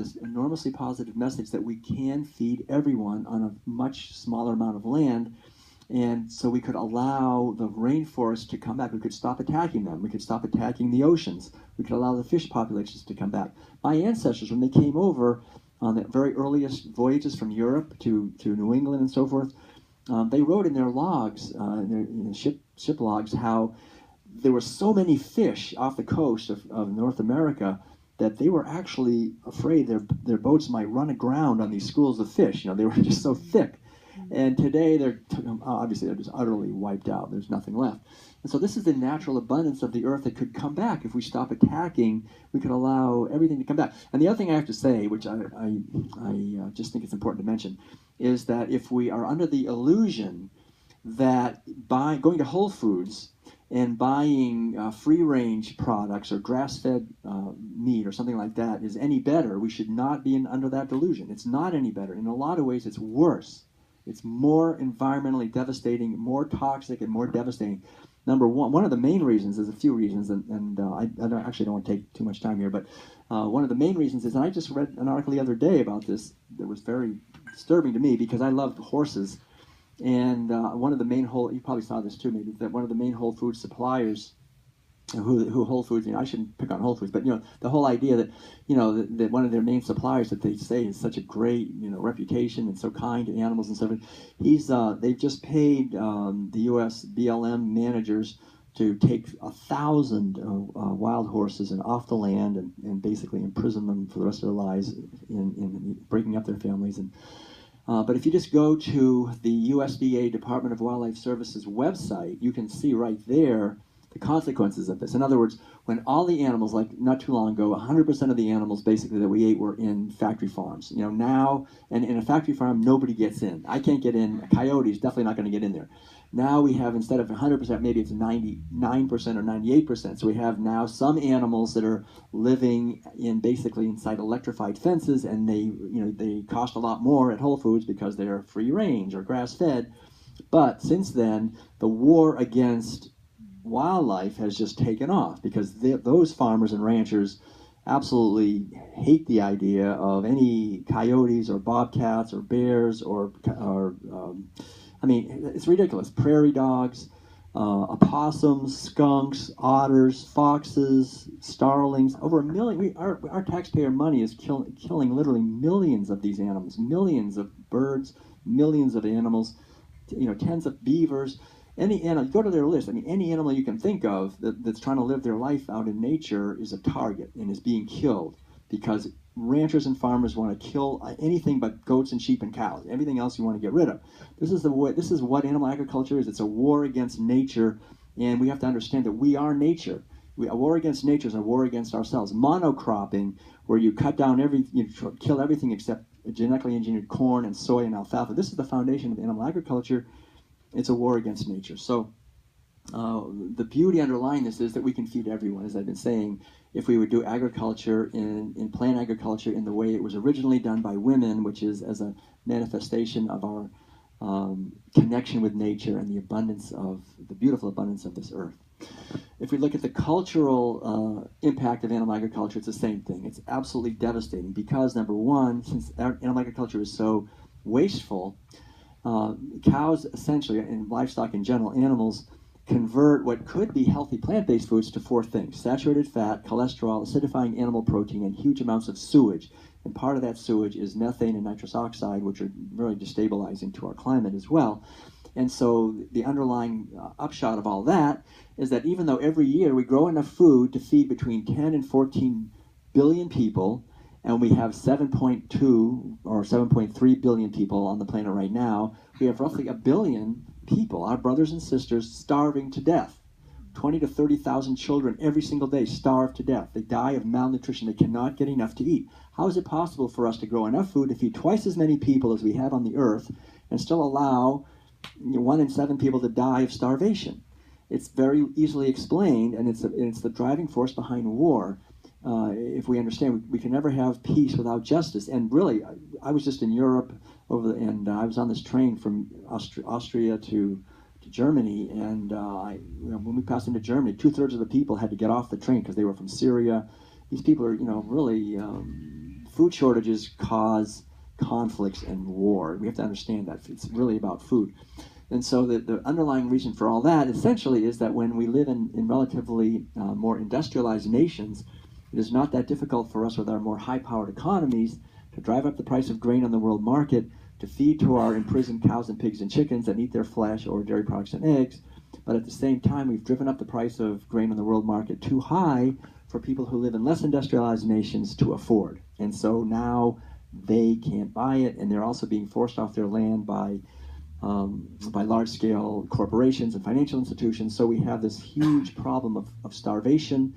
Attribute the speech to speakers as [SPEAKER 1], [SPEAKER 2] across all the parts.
[SPEAKER 1] this enormously positive message that we can feed everyone on a much smaller amount of land. And so we could allow the rainforest to come back. We could stop attacking them. We could stop attacking the oceans. We could allow the fish populations to come back. My ancestors, when they came over on the very earliest voyages from Europe to New England and so forth, they wrote in their logs, in their ship logs, how there were so many fish off the coast of North America that they were actually afraid their boats might run aground on these schools of fish. They were just so thick. And today, obviously they're just utterly wiped out. There's nothing left. And so this is the natural abundance of the earth that could come back. If we stop attacking, we could allow everything to come back. And the other thing I have to say, which I just think it's important to mention, is that if we are under the illusion that by going to Whole Foods and buying free-range products or grass-fed meat or something like that is any better, we should not be under that delusion. It's not any better. In a lot of ways, it's worse. It's more environmentally devastating, more toxic, and more devastating. Number one of the main reasons, there's a few reasons, and I actually don't want to take too much time here, but one of the main reasons is, and I just read an article the other day about this that was very disturbing to me because I love horses, and one of the main you probably saw this too maybe, that one of the main Whole Foods suppliers, who Whole Foods, I shouldn't pick on Whole Foods, but the whole idea that that one of their main suppliers that they say is such a great reputation and so kind to animals and stuff. They've just paid the U.S. BLM managers to take 1,000 wild horses and off the land and basically imprison them for the rest of their lives in breaking up their families. But if you just go to the USDA Department of Wildlife Services website, you can see right there the consequences of this. In other words, when all the animals, like not too long ago, 100% of the animals basically that we ate were in factory farms. Now, and in a factory farm, nobody gets in. I can't get in. A coyote is definitely not going to get in there. Now we have, instead of 100%, maybe it's 99% or 98%. So we have now some animals that are living basically inside electrified fences, and they cost a lot more at Whole Foods because they're free range or grass fed. But since then, the war against wildlife has just taken off because those farmers and ranchers absolutely hate the idea of any coyotes or bobcats or bears or it's ridiculous. Prairie dogs, opossums, skunks, otters, foxes, starlings. Over 1 million. Our taxpayer money is killing literally millions of these animals, millions of birds, millions of animals, tens of beavers. Any animal, go to their list. Any animal you can think of that's trying to live their life out in nature is a target and is being killed because ranchers and farmers want to kill anything but goats and sheep and cows. Everything else you want to get rid of. This is what animal agriculture is. It's a war against nature, and we have to understand that we are nature. A war against nature is a war against ourselves. Monocropping, where you cut down kill everything except genetically engineered corn and soy and alfalfa. This is the foundation of animal agriculture. It's a war against nature. So the beauty underlying this is that we can feed everyone, as I've been saying, if we would do agriculture in plant agriculture in the way it was originally done by women, which is as a manifestation of our connection with nature and the beautiful abundance of this earth. If we look at the cultural impact of animal agriculture, it's the same thing. It's absolutely devastating because, number one, since animal agriculture is so wasteful, cows essentially, and livestock in general, animals convert what could be healthy plant-based foods to four things: saturated fat, cholesterol, acidifying animal protein, and huge amounts of sewage. And part of that sewage is methane and nitrous oxide, which are very destabilizing to our climate as well. And so the underlying upshot of all that is that even though every year we grow enough food to feed between 10 and 14 billion people, and we have 7.2 or 7.3 billion people on the planet right now, we have roughly 1 billion people, our brothers and sisters, starving to death. 20 to 30,000 children every single day starve to death. They die of malnutrition. They cannot get enough to eat. How is it possible for us to grow enough food to feed twice as many people as we have on the earth and still allow 1 in 7 people to die of starvation? It's very easily explained, and it's the driving force behind war. If we understand, we can never have peace without justice. And really, I was just in Europe and I was on this train from Austria to Germany, and when we passed into Germany, 2/3 of the people had to get off the train because they were from Syria. These people are, really food shortages cause conflicts and war. We have to understand that. It's really about food. And so the underlying reason for all that essentially is that when we live in relatively more industrialized nations, it is not that difficult for us with our more high-powered economies to drive up the price of grain on the world market, to feed to our imprisoned cows and pigs and chickens that eat their flesh or dairy products and eggs. But at the same time, we've driven up the price of grain on the world market too high for people who live in less industrialized nations to afford. And so now they can't buy it, and they're also being forced off their land by large-scale corporations and financial institutions. So we have this huge problem of starvation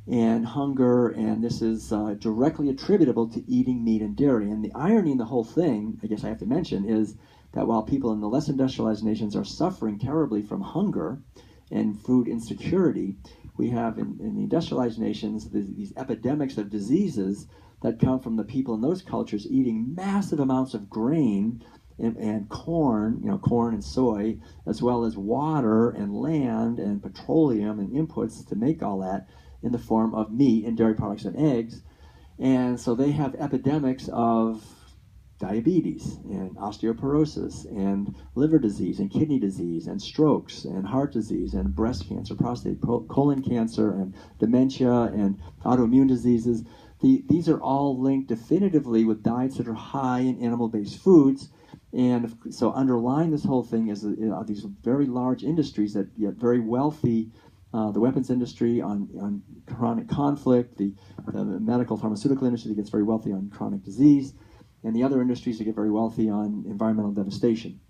[SPEAKER 1] and hunger, and this is directly attributable to eating meat and dairy. And the irony in the whole thing, I guess I have to mention, is that while people in the less industrialized nations are suffering terribly from hunger and food insecurity, we have in the industrialized nations these epidemics of diseases that come from the people in those cultures eating massive amounts of grain and corn, corn and soy, as well as water and land and petroleum and inputs to make all that in the form of meat and dairy products and eggs. And so they have epidemics of diabetes and osteoporosis and liver disease and kidney disease and strokes and heart disease and breast cancer, prostate, colon cancer and dementia and autoimmune diseases. These are all linked definitively with diets that are high in animal-based foods. And so underlying this whole thing is these very large industries that get very wealthy, the weapons industry on chronic conflict, the medical pharmaceutical industry that gets very wealthy on chronic disease, and the other industries that get very wealthy on environmental devastation.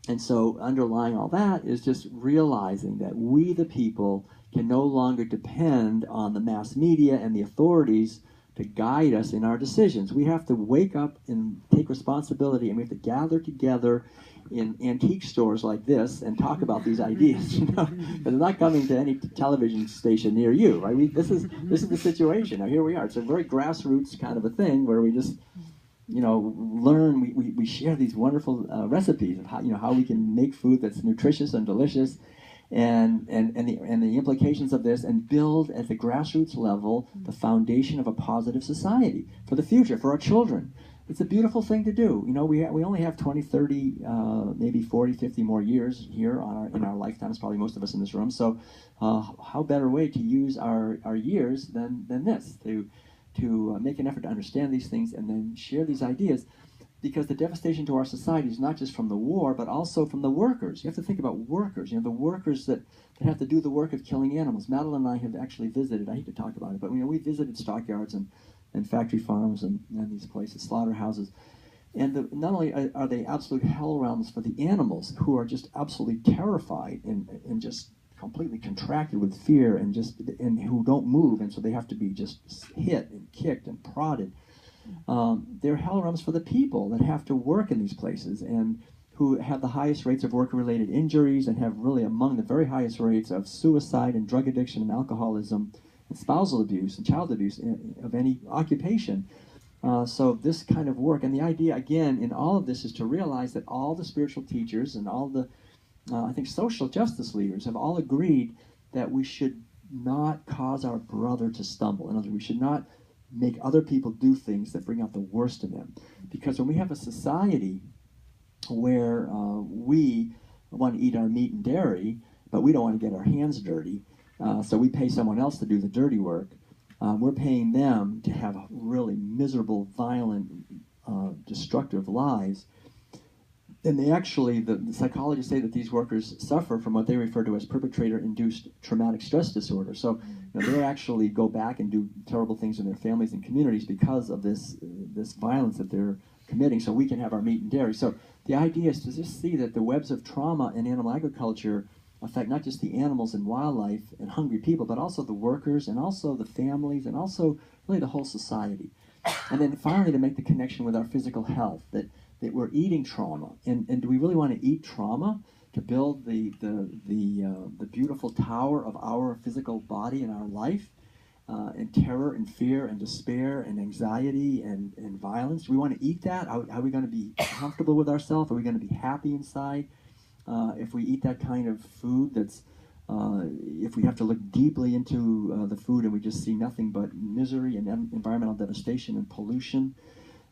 [SPEAKER 1] And so underlying all that is just realizing that we, the people, can no longer depend on the mass media and the authorities to guide us in our decisions. We have to wake up and take responsibility, and we have to gather together in antique stores like this and talk about these ideas. But they're not coming to any television station near you, right? This is the situation. Now here we are. It's a very grassroots kind of a thing where we just learn. We share these wonderful recipes of how we can make food that's nutritious and delicious. And the implications of this, and build at the grassroots level the foundation of a positive society for the future, for our children. It's a beautiful thing to do. We only have 20, 30, maybe 40, 50 more years here in our lifetimes, probably most of us in this room. So how better way to use our years than this, to make an effort to understand these things and then share these ideas. Because the devastation to our society is not just from the war, but also from the workers. You have to think about workers, the workers that have to do the work of killing animals. Madeline and I have actually visited, I hate to talk about it, but we visited stockyards and factory farms and these places, slaughterhouses. And not only are they absolute hell realms for the animals, who are just absolutely terrified and just completely contracted with fear and who don't move, and so they have to be just hit and kicked and prodded. They're hell realms for the people that have to work in these places and who have the highest rates of work-related injuries and have really among the very highest rates of suicide and drug addiction and alcoholism and spousal abuse and child abuse of any occupation. So this kind of work, and the idea again in all of this is to realize that all the spiritual teachers and all the, I think, social justice leaders have all agreed that we should not cause our brother to stumble. In other words, we should not make other people do things that bring out the worst in them. Because when we have a society where we want to eat our meat and dairy, but we don't want to get our hands dirty, so we pay someone else to do the dirty work, we're paying them to have really miserable, violent, destructive lives. And they actually, the psychologists say that these workers suffer from what they refer to as perpetrator-induced traumatic stress disorder. So they actually go back and do terrible things in their families and communities because of this violence that they're committing, so we can have our meat and dairy. So the idea is to just see that the webs of trauma in animal agriculture affect not just the animals and wildlife and hungry people, but also the workers and also the families and also really the whole society. And then finally to make the connection with our physical health, that we're eating trauma, and do we really want to eat trauma to build the beautiful tower of our physical body and our life, and terror and fear and despair and anxiety and violence? Do we want to eat that? Are we going to be comfortable with ourselves? Are we going to be happy inside if we eat that kind of food that's if we have to look deeply into the food and we just see nothing but misery and environmental devastation and pollution.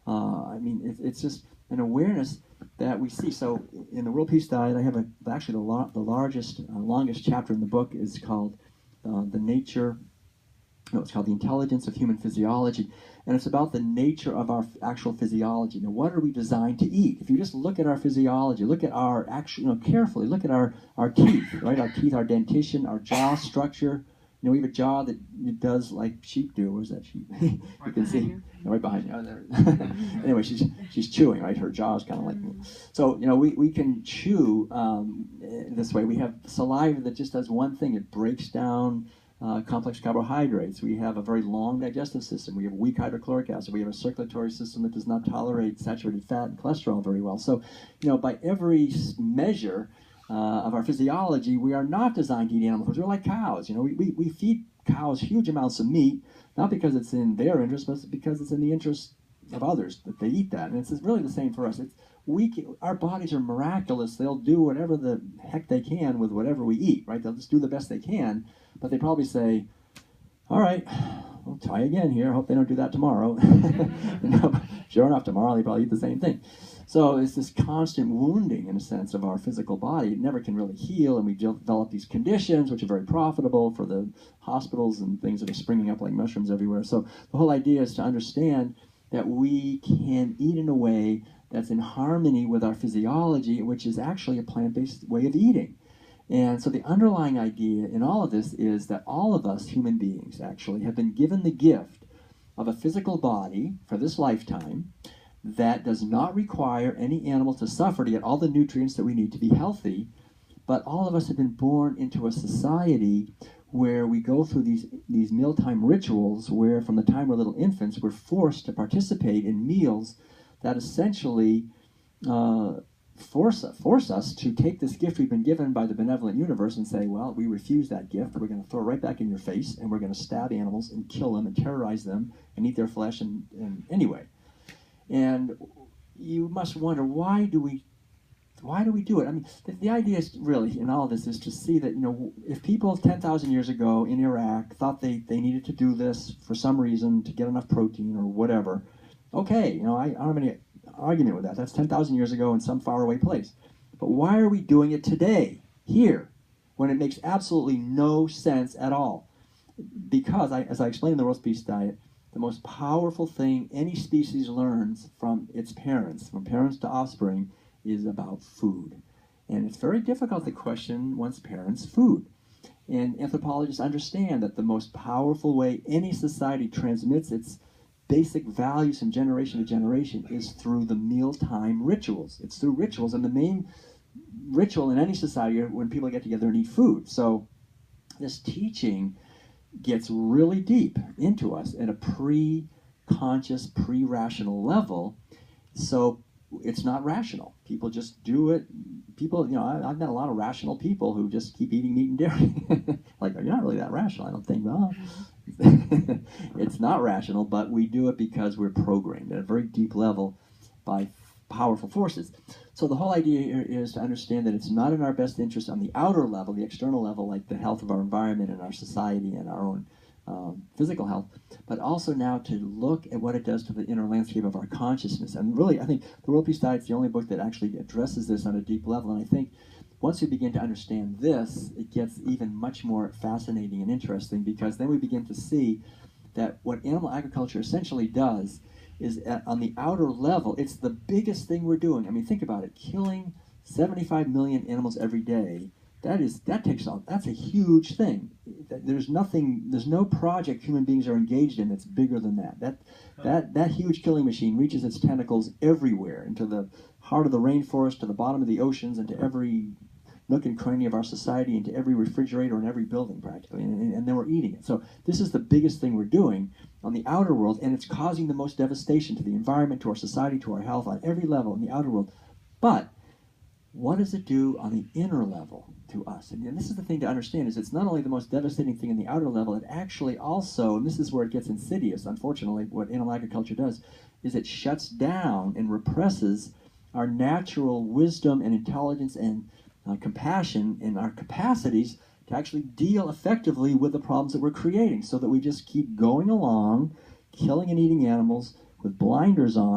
[SPEAKER 1] I mean, it's just an awareness that we see. So in the World Peace Diet, I have actually the largest, longest chapter in the book is called it's called The Intelligence of Human Physiology, and it's about the nature of our actual physiology. Now, what are we designed to eat? If you just look at our physiology, look at our actual, carefully, look at our teeth, right? Our teeth, our dentition, our jaw structure. We have a jaw that it does like sheep do. Where's that sheep? You can see. Right behind you. Oh, there. Anyway, she's chewing, right? Her jaw is kind of like. So, we can chew this way. We have saliva that just does one thing. It breaks down complex carbohydrates. We have a very long digestive system. We have weak hydrochloric acid. We have a circulatory system that does not tolerate saturated fat and cholesterol very well. So, by every measure of our physiology, we are not designed to eat animal foods. We're like cows. We feed cows huge amounts of meat, not because it's in their interest, but because it's in the interest of others that they eat that. And it's really the same for us. Our bodies are miraculous. They'll do whatever the heck they can with whatever we eat, right? They'll just do the best they can, but they probably say, all right, we'll try again here. Hope they don't do that tomorrow. Sure enough, tomorrow they probably eat the same thing. So it's this constant wounding, in a sense, of our physical body. It never can really heal, and we develop these conditions, which are very profitable for the hospitals and things that are springing up like mushrooms everywhere. So the whole idea is to understand that we can eat in a way that's in harmony with our physiology, which is actually a plant-based way of eating. And so the underlying idea in all of this is that all of us human beings actually have been given the gift of a physical body for this lifetime that does not require any animal to suffer to get all the nutrients that we need to be healthy. But all of us have been born into a society where we go through these mealtime rituals where from the time we're little infants, we're forced to participate in meals that essentially force us to take this gift we've been given by the benevolent universe and say, well, we refuse that gift. We're going to throw it right back in your face, and we're going to stab animals and kill them and terrorize them and eat their flesh and anyway. And you must wonder, why do we do it? I mean, the idea is really, in all of this, is to see that, if people 10,000 years ago in Iraq thought they needed to do this for some reason to get enough protein or whatever, okay, I don't have any argument with that. That's 10,000 years ago in some faraway place. But why are we doing it today, here, when it makes absolutely no sense at all? Because, as I explained in the World Peace Diet, the most powerful thing any species learns from its parents, from parents to offspring, is about food. And it's very difficult to question one's parents' food. And anthropologists understand that the most powerful way any society transmits its basic values from generation to generation is through the mealtime rituals. It's through rituals, and the main ritual in any society are when people get together and eat food. So this teaching gets really deep into us at a pre-conscious, pre-rational level. So it's not rational. People just do it. People, I've met a lot of rational people who just keep eating meat and dairy. Like, you're not really that rational, I don't think. Well, it's not rational, but we do it because we're programmed at a very deep level by powerful forces. So the whole idea here is to understand that it's not in our best interest on the outer level, the external level, like the health of our environment and our society and our own physical health, but also now to look at what it does to the inner landscape of our consciousness. And really, I think The World Peace Diet is the only book that actually addresses this on a deep level. And I think once we begin to understand this, it gets even much more fascinating and interesting, because then we begin to see that what animal agriculture essentially does is on the outer level, it's the biggest thing we're doing. I mean, think about it. Killing 75 million animals every day, that's a huge thing. There's no project human beings are engaged in that's bigger than that. That huge killing machine reaches its tentacles everywhere, into the heart of the rainforest, to the bottom of the oceans, into every nook and cranny of our society, into every refrigerator and every building practically, and then we're eating it. So this is the biggest thing we're doing on the outer world, and it's causing the most devastation to the environment, to our society, to our health, on every level in the outer world. But what does it do on the inner level to us? And this is the thing to understand, is it's not only the most devastating thing in the outer level, it actually also, and this is where it gets insidious, unfortunately, what animal agriculture does, is it shuts down and represses our natural wisdom and intelligence and compassion and our capacities to actually deal effectively with the problems that we're creating, so that we just keep going along, killing and eating animals with blinders on.